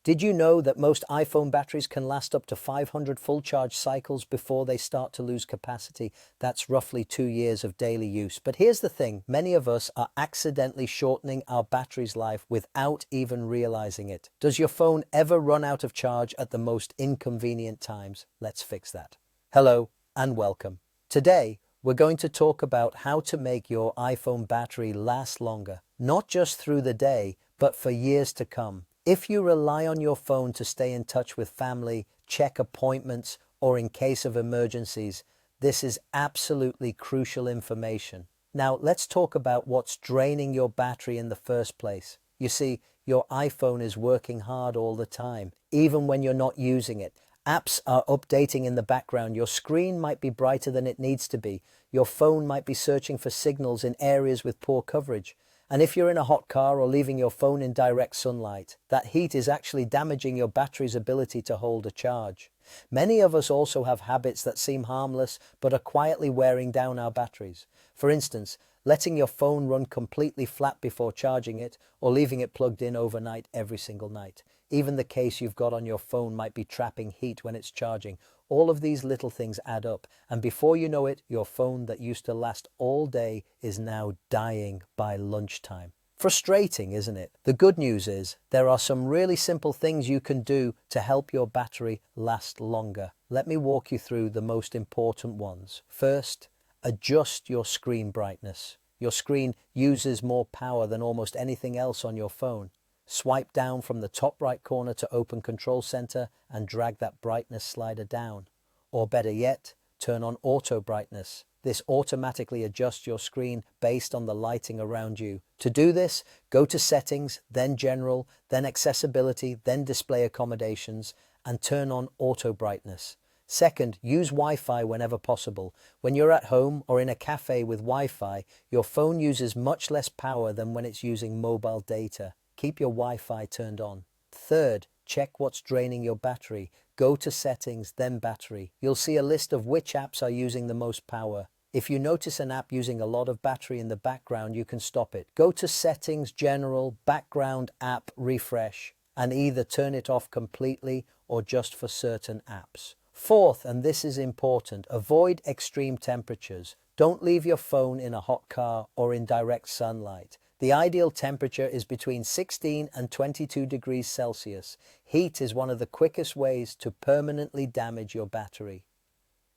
Did you know that most iPhone batteries can last up to 500 full charge cycles before they start to lose capacity? That's roughly 2 years of daily use. But here's the thing, many of us are accidentally shortening our battery's life without even realizing it. Does your phone ever run out of charge at the most inconvenient times? Let's fix that. Hello and welcome. Today, we're going to talk about how to make your iPhone battery last longer, not just through the day, but for years to come. If you rely on your phone to stay in touch with family, check appointments, or in case of emergencies, this is absolutely crucial information. Now, let's talk about what's draining your battery in the first place. You see, your iPhone is working hard all the time, even when you're not using it. Apps are updating in the background. Your screen might be brighter than it needs to be. Your phone might be searching for signals in areas with poor coverage. And if you're in a hot car or leaving your phone in direct sunlight, that heat is actually damaging your battery's ability to hold a charge. Many of us also have habits that seem harmless but are quietly wearing down our batteries. For instance, letting your phone run completely flat before charging it, or leaving it plugged in overnight every single night. Even the case you've got on your phone might be trapping heat when it's charging. All of these little things add up, and before you know it, your phone that used to last all day is now dying by lunchtime. Frustrating, isn't it? The good news is there are some really simple things you can do to help your battery last longer. Let me walk you through the most important ones. First, adjust your screen brightness. Your screen uses more power than almost anything else on your phone. Swipe down from the top right corner to open Control Center and drag that brightness slider down. Or better yet, turn on auto brightness. This automatically adjusts your screen based on the lighting around you. To do this, go to Settings, then General, then Accessibility, then Display Accommodations, and turn on auto brightness. Second, use Wi-Fi whenever possible. When you're at home or in a cafe with Wi-Fi, your phone uses much less power than when it's using mobile data. Keep your Wi-Fi turned on. Third, check what's draining your battery. Go to Settings, then Battery. You'll see a list of which apps are using the most power. If you notice an app using a lot of battery in the background, you can stop it. Go to Settings, General, Background App, Refresh, and either turn it off completely or just for certain apps. Fourth, and this is important, avoid extreme temperatures. Don't leave your phone in a hot car or in direct sunlight. The ideal temperature is between 16 and 22 degrees Celsius. Heat is one of the quickest ways to permanently damage your battery.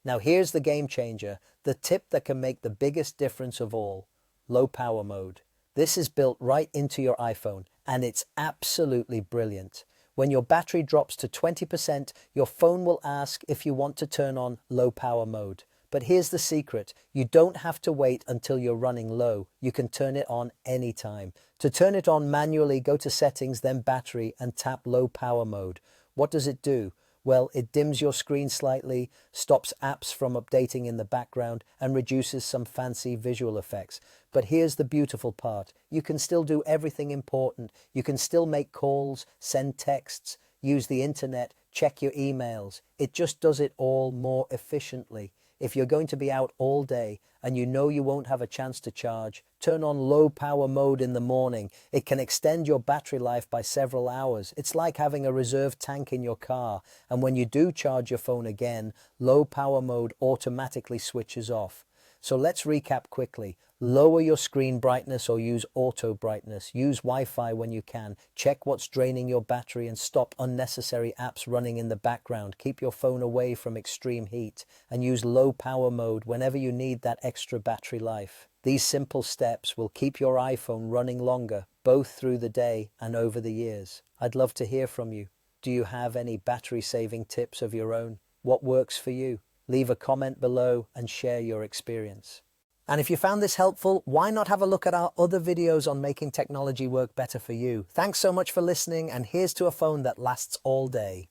Now here's the game changer, the tip that can make the biggest difference of all: low power mode. This is built right into your iPhone, and it's absolutely brilliant. When your battery drops to 20%, your phone will ask if you want to turn on low power mode. But here's the secret, you don't have to wait until you're running low. You can turn it on anytime. To turn it on manually, go to Settings, then Battery, and tap Low Power Mode. What does it do? Well, it dims your screen slightly, stops apps from updating in the background, and reduces some fancy visual effects. But here's the beautiful part. You can still do everything important. You can still make calls, send texts, use the internet, check your emails. It just does it all more efficiently. If you're going to be out all day and you know you won't have a chance to charge, turn on low power mode in the morning. It can extend your battery life by several hours. It's like having a reserve tank in your car. And when you do charge your phone again, low power mode automatically switches off. So let's recap quickly. Lower your screen brightness or use auto brightness. Use Wi-Fi when you can. Check what's draining your battery and stop unnecessary apps running in the background. Keep your phone away from extreme heat and use low power mode whenever you need that extra battery life. These simple steps will keep your iPhone running longer, both through the day and over the years. I'd love to hear from you. Do you have any battery saving tips of your own? What works for you? Leave a comment below and share your experience. And if you found this helpful, why not have a look at our other videos on making technology work better for you? Thanks so much for listening, and here's to a phone that lasts all day.